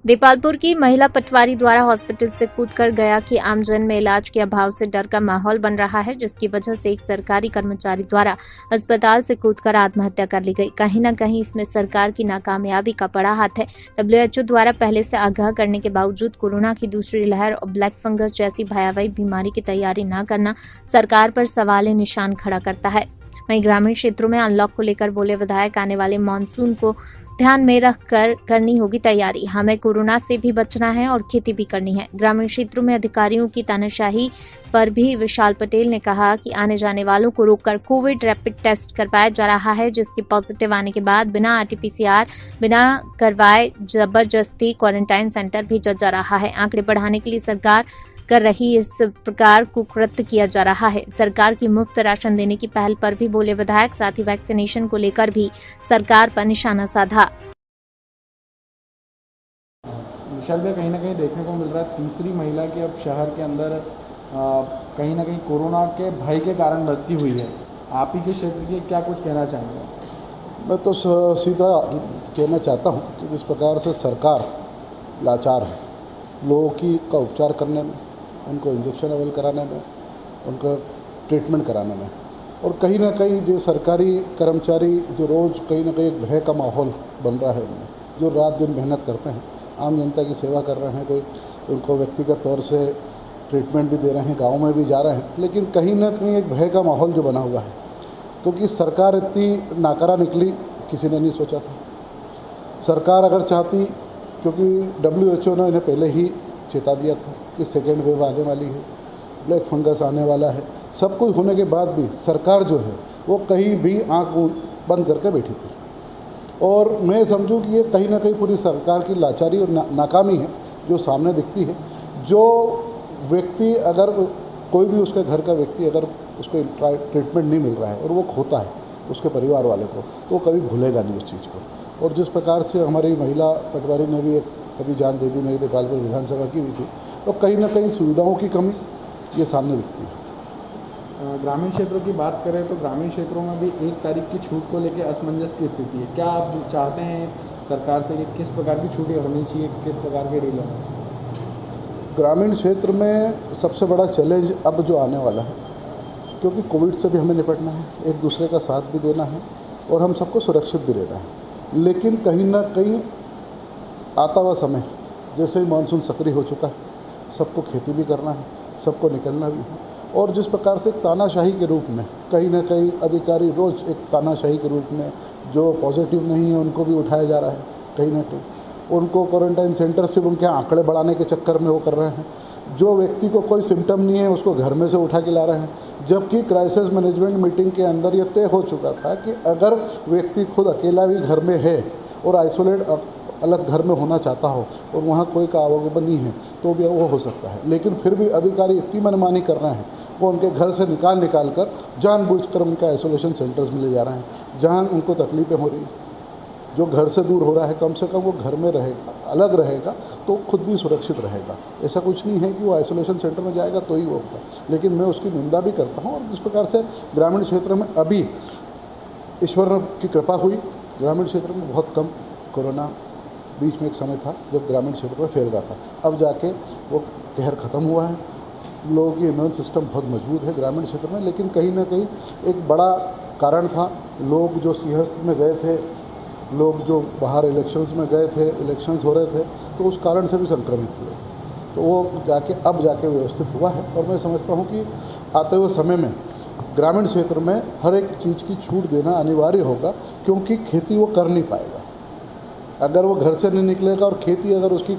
देपालपुर की महिला पटवारी द्वारा हॉस्पिटल से कूदकर गया कि आमजन में इलाज के अभाव से डर का माहौल बन रहा है, जिसकी वजह से एक सरकारी कर्मचारी द्वारा अस्पताल से कूदकर आत्महत्या कर ली गई। कहीं न कहीं इसमें सरकार की नाकामयाबी का बड़ा हाथ है। WHO द्वारा पहले से आगाह करने के बावजूद कोरोना की दूसरी लहर और ब्लैक फंगस जैसी भयावह बीमारी की तैयारी न करना सरकार पर सवाल निशान खड़ा करता है। वहीं ग्रामीण क्षेत्रों में अनलॉक को लेकर बोले विधायक, आने वाले मानसून को ध्यान में रखकर करनी होगी तैयारी। हमें कोरोना से भी बचना है और खेती भी करनी है। ग्रामीण क्षेत्रों में अधिकारियों की तानाशाही पर भी विशाल पटेल ने कहा कि आने जाने वालों को रोककर कोविड रैपिड टेस्ट करवाया जा रहा है, जिसके पॉजिटिव आने के बाद बिना RT-PCR बिना करवाए जबरदस्ती क्वारंटाइन सेंटर भेजा जा रहा है। आंकड़े बढ़ाने के लिए सरकार कर रही इस प्रकार कुकृत्य किया जा रहा है। सरकार की मुफ्त राशन देने की पहल पर भी बोले विधायक, साथ ही वैक्सीनेशन को लेकर भी सरकार पर निशाना साधा। विशाल भाई, कहीं ना कहीं देखने को मिल रहा है तीसरी महिला की अब शहर के अंदर कहीं ना कहीं कोरोना के भय के कारण मृत्यु हुई है। आप ही के क्षेत्र के क्या कुछ कहना चाहेंगे? मैं तो सीधा कहना चाहता हूँ कि जिस प्रकार से सरकार लाचार है लोगों का उपचार करने में, उनको इंजेक्शन अवेल कराने में, उनका ट्रीटमेंट कराने में, और कहीं ना कहीं जो सरकारी कर्मचारी जो रोज़ कहीं ना कहीं एक भय का माहौल बन रहा है उनमें, जो रात दिन मेहनत करते हैं, आम जनता की सेवा कर रहे हैं, कोई उनको व्यक्तिगत तौर से ट्रीटमेंट भी दे रहे हैं, गाँव में भी जा रहे हैं, लेकिन कहीं ना कहीं एक भय का माहौल जो बना हुआ है, क्योंकि सरकार इतनी नाकारा निकली किसी ने नहीं सोचा था। सरकार अगर चाहती, क्योंकि WHO ने इन्हें पहले ही चेता दिया था कि सेकेंड वेव आने वाली है, ब्लैक फंगस आने वाला है, सब कुछ होने के बाद भी सरकार जो है वो कहीं भी आंख बंद करके बैठी थी। और मैं समझूं कि ये कहीं ना कहीं पूरी सरकार की लाचारी और नाकामी है जो सामने दिखती है। जो व्यक्ति अगर कोई भी उसके घर का व्यक्ति अगर उसको ट्रीटमेंट नहीं मिल रहा है और वो खोता है उसके परिवार वाले को, तो वो कभी भूलेगा नहीं उस चीज़ को। और जिस प्रकार से हमारी महिला पटवारी ने भी कभी जान दे दी, मेरी देपालपुर विधानसभा की भी थी, तो कहीं ना कहीं सुविधाओं की कमी ये सामने दिखती है। ग्रामीण क्षेत्रों की बात करें तो ग्रामीण क्षेत्रों में भी 1 तारीख की छूट को लेकर असमंजस की स्थिति है। क्या आप चाहते हैं सरकार से कि किस प्रकार की छूटें होनी चाहिए, किस प्रकार के डील होना चाहिए? ग्रामीण क्षेत्र में सबसे बड़ा चैलेंज अब जो आने वाला है, क्योंकि कोविड से भी हमें निपटना है, एक दूसरे का साथ भी देना है और हम सबको सुरक्षित भी रहना है, लेकिन कहीं ना कहीं आता हुआ समय, जैसे ही मानसून सक्रिय हो चुका है, सबको खेती भी करना है, सबको निकलना भी है, और जिस प्रकार से एक तानाशाही के रूप में कहीं ना कहीं अधिकारी रोज़ एक तानाशाही के रूप में जो पॉजिटिव नहीं है उनको भी उठाया जा रहा है, कहीं ना कहीं उनको क्वारंटाइन सेंटर से उनके आंकड़े बढ़ाने के चक्कर में वो कर रहे हैं। जो व्यक्ति को कोई सिम्टम नहीं है उसको घर में से उठा के ला रहे हैं, जबकि क्राइसिस मैनेजमेंट मीटिंग के अंदर ये तय हो चुका था कि अगर व्यक्ति खुद अकेला भी घर में है और आइसोलेट अलग घर में होना चाहता हो और वहाँ कोई का आवागमन नहीं है तो भी वो हो सकता है, लेकिन फिर भी अधिकारी इतनी मनमानी कर रहे हैं, वो उनके घर से निकाल कर जानबूझकर उनके आइसोलेशन सेंटर्स में ले जा रहे हैं, जहाँ उनको तकलीफ़ें हो रही हैं। जो घर से दूर हो रहा है कम से कम वो घर में रहेगा, अलग रहेगा तो खुद भी सुरक्षित रहेगा। ऐसा कुछ नहीं है कि वो आइसोलेशन सेंटर में जाएगा तो ही वो होगा, लेकिन मैं उसकी निंदा भी करता हूँ। और जिस प्रकार से ग्रामीण क्षेत्र में अभी ईश्वर की कृपा हुई, ग्रामीण क्षेत्र में बहुत कम कोरोना, बीच में एक समय था जब ग्रामीण क्षेत्र में फैल रहा था, अब जाके वो कहर ख़त्म हुआ है। लोगों की इम्यून सिस्टम बहुत मजबूत है ग्रामीण क्षेत्र में, लेकिन कहीं ना कहीं एक बड़ा कारण था, लोग जो सिंहस्थ में गए थे, लोग जो बाहर इलेक्शंस में गए थे, इलेक्शंस हो रहे थे, तो उस कारण से भी संक्रमित हुए, तो वो अब जाके व्यवस्थित हुआ है। और मैं समझता हूँ कि आते हुए समय में ग्रामीण क्षेत्र में हर एक चीज़ की छूट देना अनिवार्य होगा, क्योंकि खेती वो कर नहीं पाएगा अगर वो घर से नहीं निकलेगा, और खेती अगर उसकी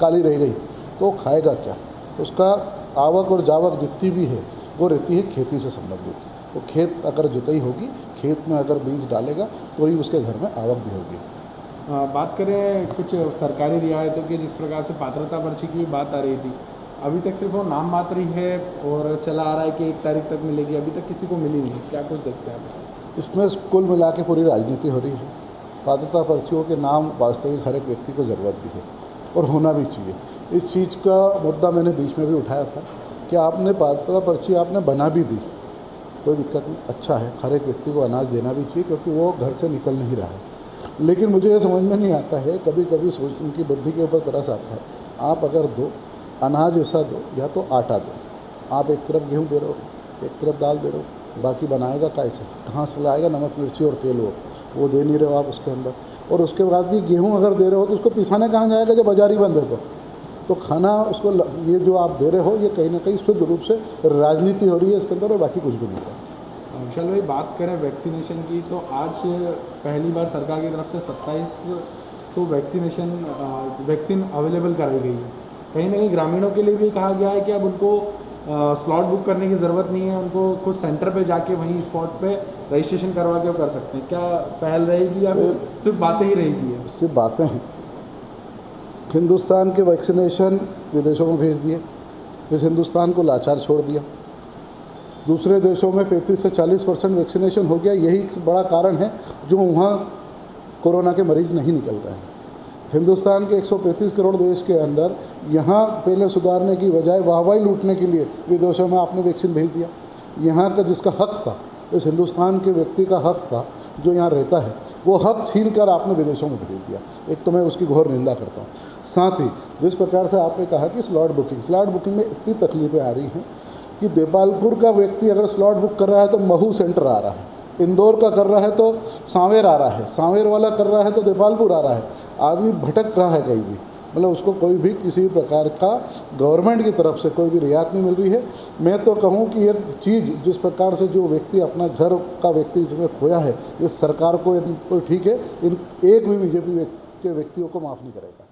काली रह गई तो वो खाएगा क्या? तो उसका आवक और जावक जितनी भी है वो रहती है खेती से संबंधित। तो खेत अगर जुताई होगी, खेत में अगर बीज डालेगा तो ही उसके घर में आवक भी होगी। बात करें कुछ सरकारी रियायतों की, जिस प्रकार से पात्रता पर्ची की बात आ रही थी, अभी तक सिर्फ वो नाम मात्र ही है और चला आ रहा है कि 1 तारीख तक मिलेगी, अभी तक किसी को मिली नहीं। क्या कुछ देखते हैं आप? इसमें कुल मिला के पूरी राजनीति हो रही है। पात्रता पर्चियों के नाम वास्तविक हर एक व्यक्ति को ज़रूरत भी है और होना भी चाहिए। इस चीज़ का मुद्दा मैंने बीच में भी उठाया था कि आपने पात्रता पर्ची आपने बना भी दी, कोई दिक्कत नहीं, अच्छा है, हर एक व्यक्ति को अनाज देना भी चाहिए, क्योंकि वो घर से निकल नहीं रहा है। लेकिन मुझे ये समझ में नहीं आता है, कभी कभी सोच उनकी बुद्धि के ऊपर तरस आता है। आप अगर दो अनाज ऐसा दो या तो आटा दो, आप एक तरफ गेहूँ दे रहे हो, एक तरफ दाल दे रहे हो, बाकी बनाएगा कैसे, कहाँ से लाएगा नमक मिर्ची और तेल वो दे नहीं रहे हो आप उसके अंदर। और उसके बाद भी गेहूँ अगर दे रहे हो तो उसको पिसाने कहाँ जाएगा जब बाजार ही बंद है तो खाना उसको ये जो आप दे रहे हो ये कहीं ना कहीं शुद्ध रूप से राजनीति हो रही है इसके अंदर और बाकी कुछ भी नहीं है। विशाल भाई, बात करें वैक्सीनेशन की तो आज पहली बार सरकार की तरफ से 2700 वैक्सीन अवेलेबल कराई गई है। कहीं ना कहीं ग्रामीणों के लिए भी कहा गया है कि अब उनको स्लॉट बुक करने की ज़रूरत नहीं है, उनको कुछ सेंटर पे जाके वहीं स्पॉट पे रजिस्ट्रेशन करवा के वो कर सकते हैं। क्या पहल रहेगी या फिर सिर्फ बातें ही रहेगी? सिर्फ बातें हैं। हिंदुस्तान के वैक्सीनेशन विदेशों में भेज दिए, इस हिंदुस्तान को लाचार छोड़ दिया। दूसरे देशों में 35 से 40% वैक्सीनेशन हो गया, यही बड़ा कारण है जो वहाँ कोरोना के मरीज़ नहीं निकल रहे हैं। हिंदुस्तान के 135 करोड़ देश के अंदर यहाँ पहले सुधारने की बजाय वाहवाही लूटने के लिए विदेशों में आपने वैक्सीन भेज दिया। यहाँ का जिसका हक था, इस हिंदुस्तान के व्यक्ति का हक था जो यहाँ रहता है, वो हक छीन कर आपने विदेशों में भेज दिया। एक तो मैं उसकी घोर निंदा करता हूँ। साथ ही जिस प्रकार से आपने कहा कि स्लॉट बुकिंग में इतनी तकलीफ़ें आ रही हैं कि देपालपुर का व्यक्ति अगर स्लॉट बुक कर रहा है तो महू सेंटर आ रहा है, इंदौर का कर रहा है तो सांवेर आ रहा है, सांवेर वाला कर रहा है तो देपालपुर आ रहा है। आदमी भटक रहा है कहीं भी, मतलब उसको कोई भी किसी भी प्रकार का गवर्नमेंट की तरफ से कोई भी रियायत नहीं मिल रही है। मैं तो कहूँ कि ये चीज़ जिस प्रकार से जो व्यक्ति अपना घर का व्यक्ति इसमें खोया है, ये सरकार को ठीक है, इन एक भी बीजेपी के व्यक्तियों को माफ़ नहीं करेगा।